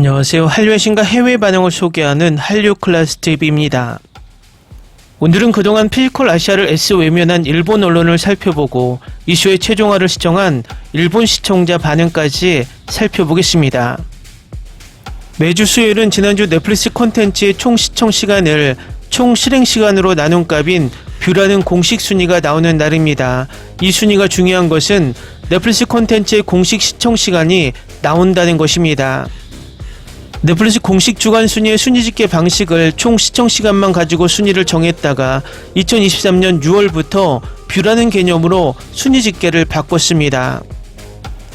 안녕하세요. 한류의 신과 해외 반응을 소개하는 한류 클래스 TV입니다. 오늘은 그동안 피지컬 아시아를 애써 외면한 일본 언론을 살펴보고 이슈의 최종화를 시청한 일본 시청자 반응까지 살펴보겠습니다. 매주 수요일은 지난주 넷플릭스 콘텐츠의 총 시청 시간을 총 실행 시간으로 나눈 값인 뷰라는 공식 순위가 나오는 날입니다. 이 순위가 중요한 것은 넷플릭스 콘텐츠의 공식 시청 시간이 나온다는 것입니다. 넷플릭스 공식 주간 순위의 순위 집계 방식을 총 시청 시간만 가지고 순위를 정했다가 2023년 6월부터 뷰라는 개념으로 순위 집계를 바꿨습니다.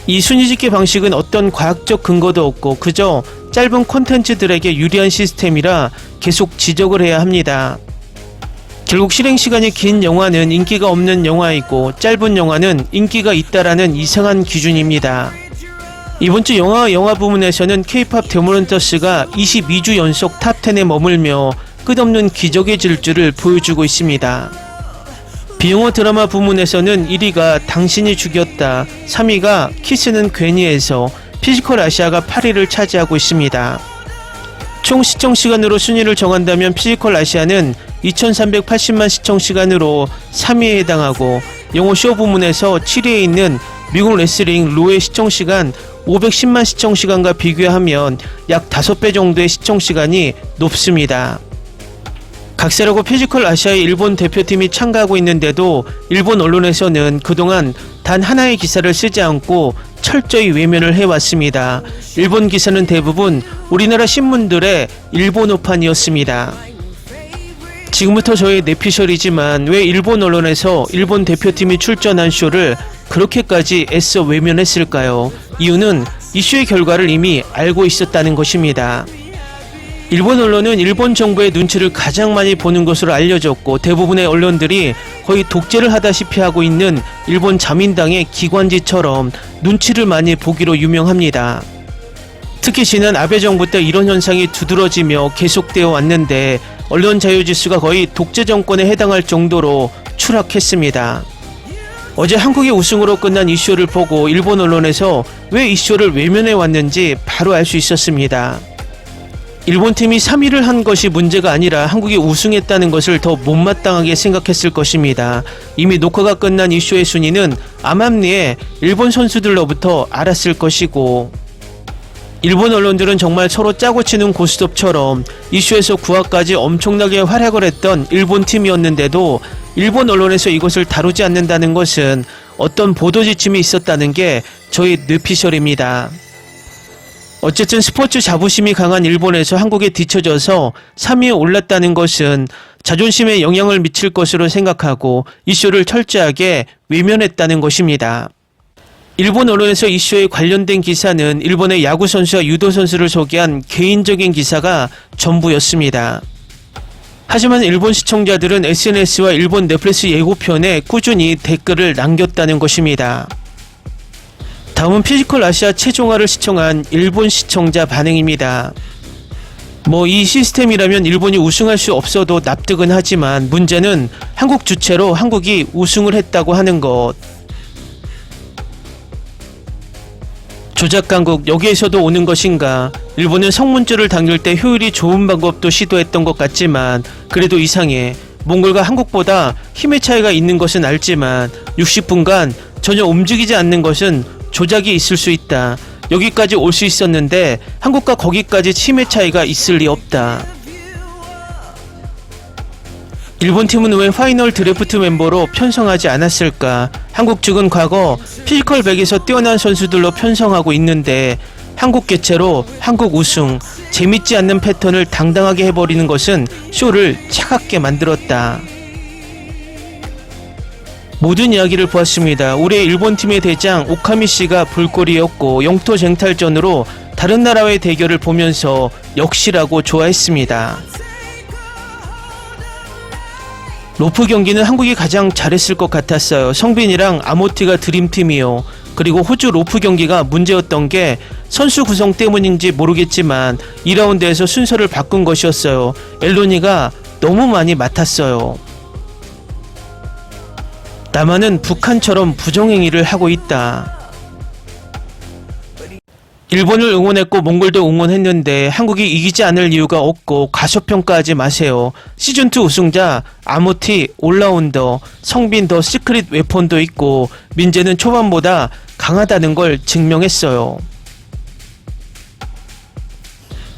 이 순위 집계 방식은 어떤 과학적 근거도 없고 그저 짧은 콘텐츠들에게 유리한 시스템이라 계속 지적을 해야 합니다. 결국 실행 시간이 긴 영화는 인기가 없는 영화이고 짧은 영화는 인기가 있다라는 이상한 기준입니다. 이번 주 영화 부문에서는 K-POP 데모런터스가 22주 연속 탑10에 머물며 끝없는 기적의 질주를 보여주고 있습니다. 비영어 드라마 부문에서는 1위가 당신이 죽였다, 3위가 키스는 괜히에서 피지컬 아시아가 8위를 차지하고 있습니다. 총 시청 시간으로 순위를 정한다면 피지컬 아시아는 2380만 시청 시간으로 3위에 해당하고 영어 쇼 부문에서 7위에 있는 미국 레슬링 로의 시청 시간 510만 시청 시간과 비교하면 약 5배 정도의 시청 시간이 높습니다. 각세라고 피지컬 아시아의 일본 대표팀이 참가하고 있는데도 일본 언론에서는 그동안 단 하나의 기사를 쓰지 않고 철저히 외면을 해왔습니다. 일본 기사는 대부분 우리나라 신문들의 일본어판이었습니다. 지금부터 저의 내피셜이지만 왜 일본 언론에서 일본 대표팀이 출전한 쇼를 그렇게까지 애써 외면했을까요? 이유는 이슈의 결과를 이미 알고 있었다는 것입니다. 일본 언론은 일본 정부의 눈치를 가장 많이 보는 것으로 알려졌고 대부분의 언론들이 거의 독재를 하다시피 하고 있는 일본 자민당의 기관지처럼 눈치를 많이 보기로 유명합니다. 특히 지난 아베 정부 때 이런 현상이 두드러지며 계속되어 왔는데 언론 자유지수가 거의 독재 정권에 해당할 정도로 추락했습니다. 어제 한국의 우승으로 끝난 이쇼를 보고 일본 언론에서 왜 이쇼를 외면해 왔는지 바로 알 수 있었습니다. 일본 팀이 3위를 한 것이 문제가 아니라 한국이 우승했다는 것을 더 못마땅하게 생각했을 것입니다. 이미 녹화가 끝난 이쇼의 순위는 암암리에 일본 선수들로부터 알았을 것이고 일본 언론들은 정말 서로 짜고 치는 고스톱처럼 이슈에서 9화까지 엄청나게 활약을 했던 일본 팀이었는데도 일본 언론에서 이것을 다루지 않는다는 것은 어떤 보도 지침이 있었다는 게 저의 뇌피셜입니다. 어쨌든 스포츠 자부심이 강한 일본에서 한국에 뒤처져서 3위에 올랐다는 것은 자존심에 영향을 미칠 것으로 생각하고 이슈를 철저하게 외면했다는 것입니다. 일본 언론에서 이슈에 관련된 기사는 일본의 야구 선수와 유도 선수를 소개한 개인적인 기사가 전부였습니다. 하지만 일본 시청자들은 SNS와 일본 넷플릭스 예고편에 꾸준히 댓글을 남겼다는 것입니다. 다음은 피지컬 아시아 최종화를 시청한 일본 시청자 반응입니다. 이 시스템이라면 일본이 우승할 수 없어도 납득은 하지만 문제는 한국 주체로 한국이 우승을 했다고 하는 것. 조작 강국 여기에서도 오는 것인가? 일본은 성문줄을 당길 때 효율이 좋은 방법도 시도했던 것 같지만 그래도 이상해. 몽골과 한국보다 힘의 차이가 있는 것은 알지만 60분간 전혀 움직이지 않는 것은 조작이 있을 수 있다. 여기까지 올 수 있었는데 한국과 거기까지 힘의 차이가 있을 리 없다. 일본 팀은 왜 파이널 드래프트 멤버로 편성하지 않았을까? 한국 측은 과거 피지컬 100에서 뛰어난 선수들로 편성하고 있는데 한국 개최로 한국 우승, 재밌지 않는 패턴을 당당하게 해버리는 것은 쇼를 차갑게 만들었다. 모든 이야기를 보았습니다. 올해 일본 팀의 대장 오카미 씨가 볼거리였고 영토 쟁탈전으로 다른 나라와의 대결을 보면서 역시라고 좋아했습니다. 로프 경기는 한국이 가장 잘했을 것 같았어요. 성빈이랑 아모티가 드림팀이요. 그리고 호주 로프 경기가 문제였던 게 선수 구성 때문인지 모르겠지만 2라운드에서 순서를 바꾼 것이었어요. 엘로니가 너무 많이 맡았어요. 남한은 북한처럼 부정행위를 하고 있다. 일본을 응원했고 몽골도 응원했는데 한국이 이기지 않을 이유가 없고 가소평가하지 마세요. 시즌2 우승자 아모티 올라운더 성빈 더 시크릿 웨폰도 있고 민재는 초반보다 강하다는 걸 증명했어요.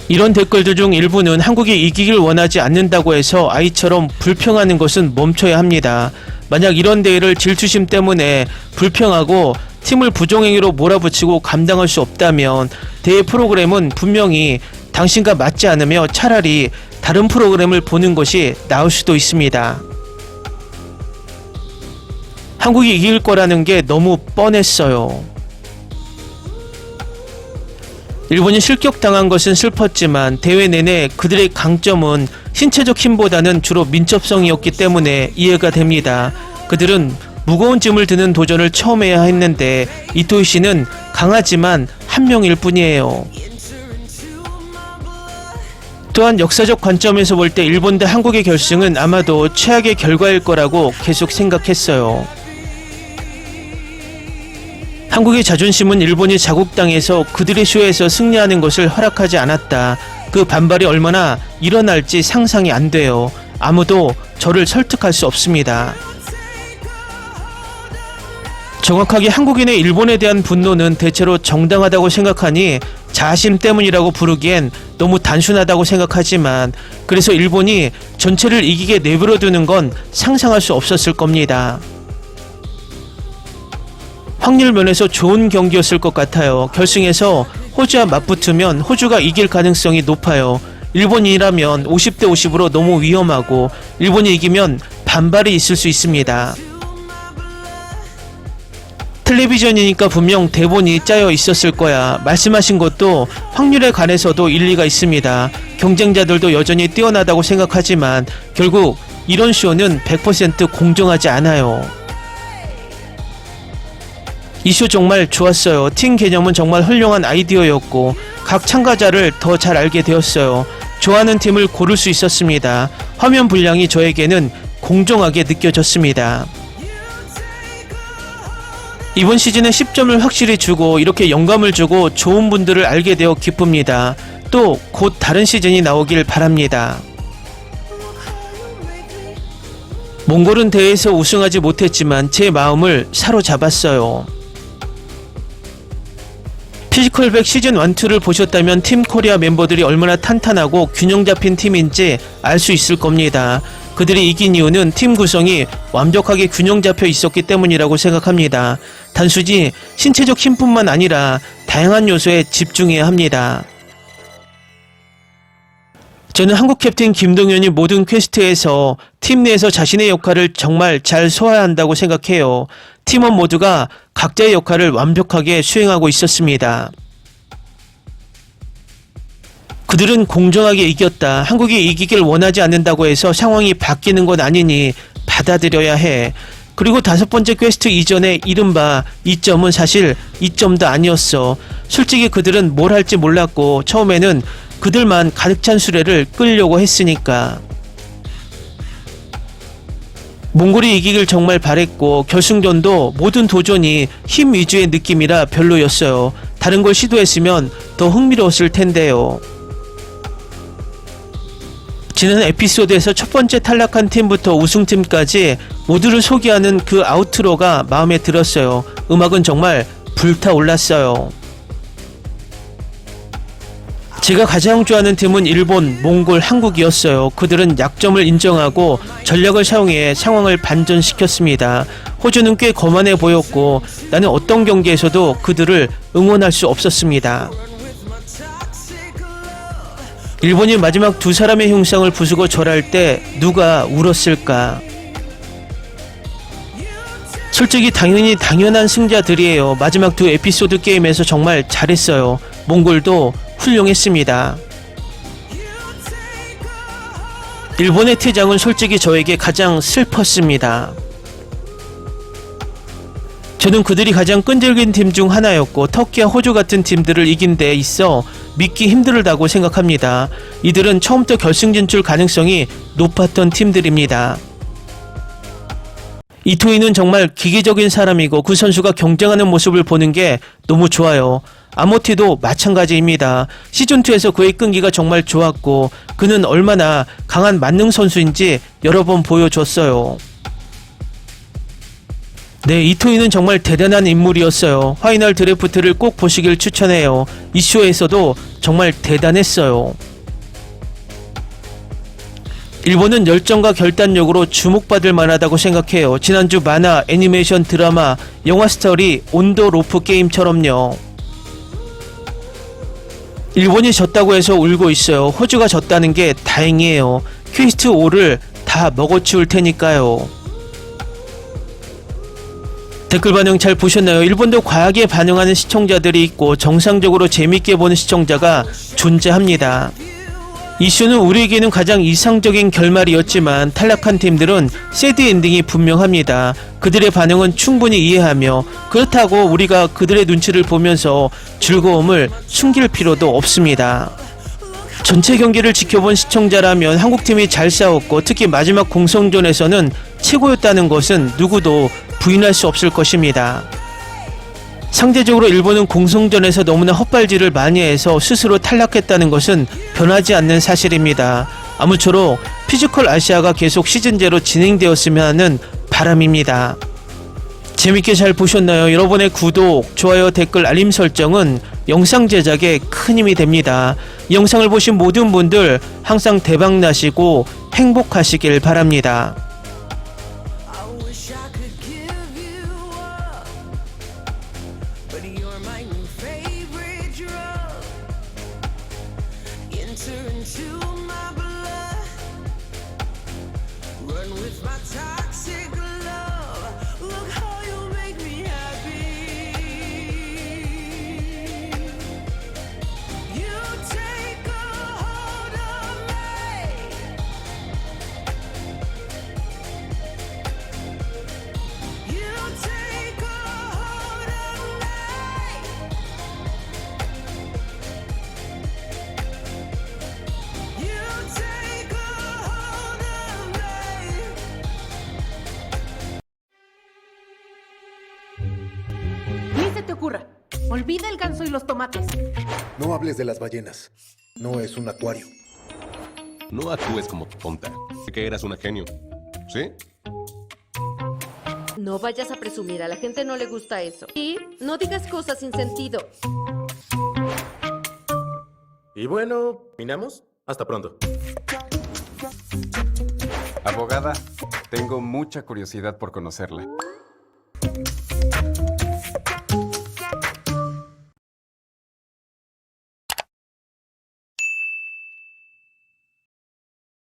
이런 댓글들 중 일부는 한국이 이기길 원하지 않는다고 해서 아이처럼 불평하는 것은 멈춰야 합니다. 만약 이런 대회를 질투심 때문에 불평하고 팀을 부정행위로 몰아붙이고 감당할 수 없다면 대회 프로그램은 분명히 당신과 맞지 않으며 차라리 다른 프로그램을 보는 것이 나을 수도 있습니다. 한국이 이길 거라는 게 너무 뻔했어요. 일본이 실격당한 것은 슬펐지만 대회 내내 그들의 강점은 신체적 힘보다는 주로 민첩성이었기 때문에 이해가 됩니다. 그들은 무거운 짐을 드는 도전을 처음 해야 했는데 이토이 씨는 강하지만 한 명일 뿐이에요. 또한 역사적 관점에서 볼 때 일본 대 한국의 결승은 아마도 최악의 결과일 거라고 계속 생각했어요. 한국의 자존심은 일본이 자국땅에서 그들의 쇼에서 승리하는 것을 허락하지 않았다. 그 반발이 얼마나 일어날지 상상이 안 돼요. 아무도 저를 설득할 수 없습니다. 정확하게 한국인의 일본에 대한 분노는 대체로 정당하다고 생각하니 자심 때문이라고 부르기엔 너무 단순하다고 생각하지만 그래서 일본이 전체를 이기게 내버려두는 건 상상할 수 없었을 겁니다. 확률 면에서 좋은 경기였을 것 같아요. 결승에서 호주와 맞붙으면 호주가 이길 가능성이 높아요. 일본인이라면 50대 50으로 너무 위험하고 일본이 이기면 반발이 있을 수 있습니다. 텔레비전이니까 분명 대본이 짜여 있었을 거야. 말씀하신 것도 확률에 관해서도 일리가 있습니다. 경쟁자들도 여전히 뛰어나다고 생각하지만 결국 이런 쇼는 100% 공정하지 않아요. 이 쇼 정말 좋았어요. 팀 개념은 정말 훌륭한 아이디어였고 각 참가자를 더 잘 알게 되었어요. 좋아하는 팀을 고를 수 있었습니다. 화면 분량이 저에게는 공정하게 느껴졌습니다. 이번 시즌에 10점을 확실히 주고 이렇게 영감을 주고 좋은 분들을 알게 되어 기쁩니다. 또 곧 다른 시즌이 나오길 바랍니다. 몽골은 대회에서 우승하지 못했지만 제 마음을 사로잡았어요. 피지컬백 시즌 1, 2를 보셨다면 팀 코리아 멤버들이 얼마나 탄탄하고 균형 잡힌 팀인지 알 수 있을 겁니다. 그들이 이긴 이유는 팀 구성이 완벽하게 균형 잡혀 있었기 때문이라고 생각합니다. 단순히 신체적 힘뿐만 아니라 다양한 요소에 집중해야 합니다. 저는 한국 캡틴 김동현이 모든 퀘스트에서 팀 내에서 자신의 역할을 정말 잘 소화한다고 생각해요. 팀원 모두가 각자의 역할을 완벽하게 수행하고 있었습니다. 그들은 공정하게 이겼다. 한국이 이기길 원하지 않는다고 해서 상황이 바뀌는 건 아니니 받아들여야 해. 그리고 5번째 퀘스트 이전에 이른바 2점은 사실 2점도 아니었어. 솔직히 그들은 뭘 할지 몰랐고 처음에는 그들만 가득 찬 수레를 끌려고 했으니까. 몽골이 이기길 정말 바랬고 결승전도 모든 도전이 힘 위주의 느낌이라 별로였어요. 다른 걸 시도했으면 더 흥미로웠을 텐데요. 지난 에피소드에서 첫 번째 탈락한 팀부터 우승팀까지 모두를 소개하는 그 아우트로가 마음에 들었어요. 음악은 정말 불타올랐어요. 제가 가장 좋아하는 팀은 일본, 몽골, 한국이었어요. 그들은 약점을 인정하고 전략을 사용해 상황을 반전시켰습니다. 호주는 꽤 거만해 보였고 나는 어떤 경기에서도 그들을 응원할 수 없었습니다. 일본이 마지막 두 사람의 흉상을 부수고 절할 때 누가 울었을까? 솔직히 당연한 승자들이에요. 마지막 두 에피소드 게임에서 정말 잘했어요. 몽골도 훌륭했습니다. 일본의 퇴장은 솔직히 저에게 가장 슬펐습니다. 저는 그들이 가장 끈질긴 팀 중 하나였고 터키와 호주 같은 팀들을 이긴 데 있어 믿기 힘들다고 생각합니다. 이들은 처음부터 결승 진출 가능성이 높았던 팀들입니다. 이토이는 정말 기계적인 사람이고 그 선수가 경쟁하는 모습을 보는 게 너무 좋아요. 아모티도 마찬가지입니다. 시즌2에서 그의 끈기가 정말 좋았고 그는 얼마나 강한 만능 선수인지 여러 번 보여줬어요. 네, 이토이는 정말 대단한 인물이었어요. 파이널 드래프트를 꼭 보시길 추천해요. 이 쇼에서도 정말 대단했어요. 일본은 열정과 결단력으로 주목받을 만하다고 생각해요. 지난주 만화, 애니메이션, 드라마, 영화 스토리, 온도 로프 게임처럼요. 일본이 졌다고 해서 울고 있어요. 호주가 졌다는 게 다행이에요. 퀘스트 5를 다 먹어치울 테니까요. 댓글 반응 잘 보셨나요? 일본도 과하게 반응하는 시청자들이 있고 정상적으로 재밌게 보는 시청자가 존재합니다. 이슈는 우리에게는 가장 이상적인 결말이었지만 탈락한 팀들은 새드 엔딩이 분명합니다. 그들의 반응은 충분히 이해하며 그렇다고 우리가 그들의 눈치를 보면서 즐거움을 숨길 필요도 없습니다. 전체 경기를 지켜본 시청자라면 한국팀이 잘 싸웠고 특히 마지막 공성전에서는 최고였다는 것은 누구도 부인할 수 없을 것입니다. 상대적으로 일본은 공성전에서 너무나 헛발질을 많이 해서 스스로 탈락했다는 것은 변하지 않는 사실입니다. 아무쪼록 피지컬 아시아가 계속 시즌제로 진행되었으면 하는 바람입니다. 재밌게 잘 보셨나요? 여러분의 구독, 좋아요, 댓글, 알림 설정은 영상 제작에 큰 힘이 됩니다. 이 영상을 보신 모든 분들 항상 대박 나시고 행복하시길 바랍니다. But you're my new favorite drug. Enter into my blood. Run with my toxic love. Look how you make me happy. You take a hold of me. You take a hold of me. You take a hold of me. Ni se te ocurra. Olvida el ganso y los tomates. No hables de las ballenas. No es un acuario. No actúes como tonta. Que eras una genio. ¿Sí? No vayas a presumir, a la gente no le gusta eso. Y no digas cosas sin sentido. Y bueno, ¿terminamos? Hasta pronto. Abogada, tengo mucha curiosidad por conocerla.